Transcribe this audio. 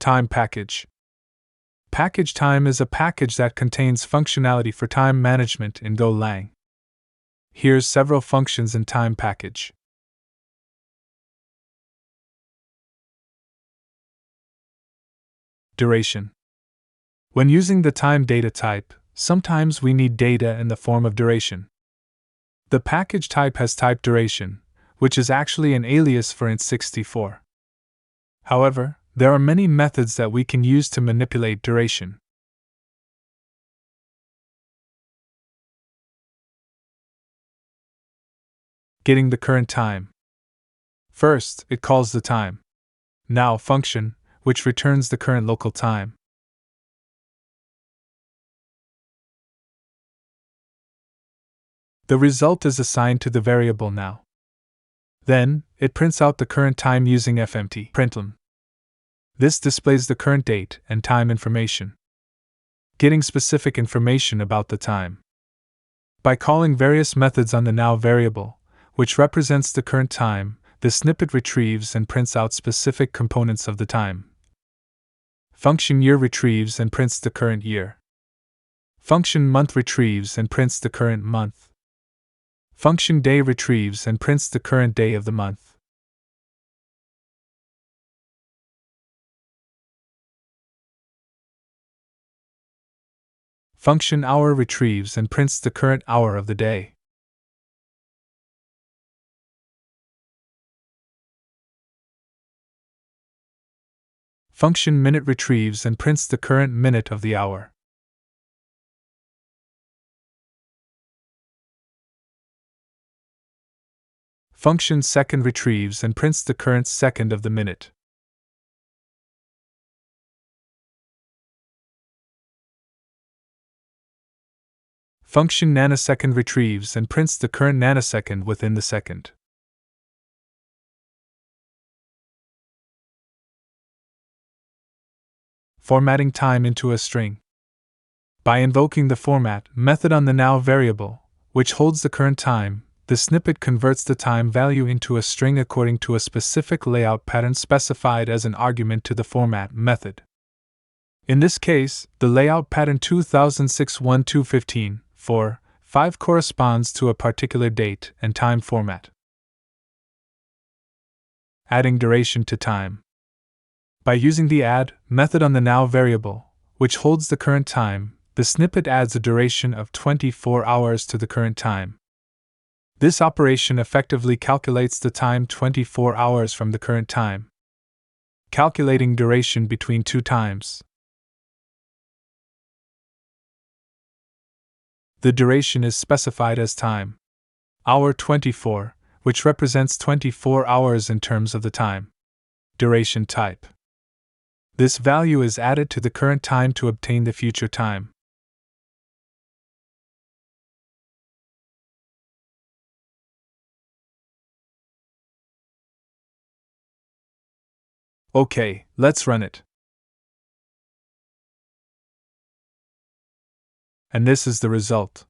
Time package. Package time is a package that contains functionality for time management in Golang. Here's several functions in time package. Duration. When using the time data type, sometimes we need data in the form of duration. The package type has type duration, which is actually an alias for int64. However, there are many methods that we can use to manipulate duration. Getting the current time. First, it calls the time now function, which returns the current local time. The result is assigned to the variable now. Then, it prints out the current time using fmt println. This displays the current date and time information. Getting specific information about the time. By calling various methods on the now variable, which represents the current time, the snippet retrieves and prints out specific components of the time. Function year retrieves and prints the current year. Function month retrieves and prints the current month. Function day retrieves and prints the current day of the month. Function hour retrieves and prints the current hour of the day. Function minute retrieves and prints the current minute of the hour. Function second retrieves and prints the current second of the minute. Function nanosecond retrieves and prints the current nanosecond within the second. Formatting time into a string. By invoking the format method on the now variable, which holds the current time, the snippet converts the time value into a string according to a specific layout pattern specified as an argument to the format method. In this case, the layout pattern 2006-1215 for 5 corresponds to a particular date and time format. Adding duration to time. By using the add method on the now variable, which holds the current time, the snippet adds a duration of 24 hours to the current time. This operation effectively calculates the time 24 hours from the current time, calculating duration between two times. The duration is specified as time hour 24, which represents 24 hours in terms of the time duration type. This value is added to the current time to obtain the future time. Okay, let's run it. And this is the result.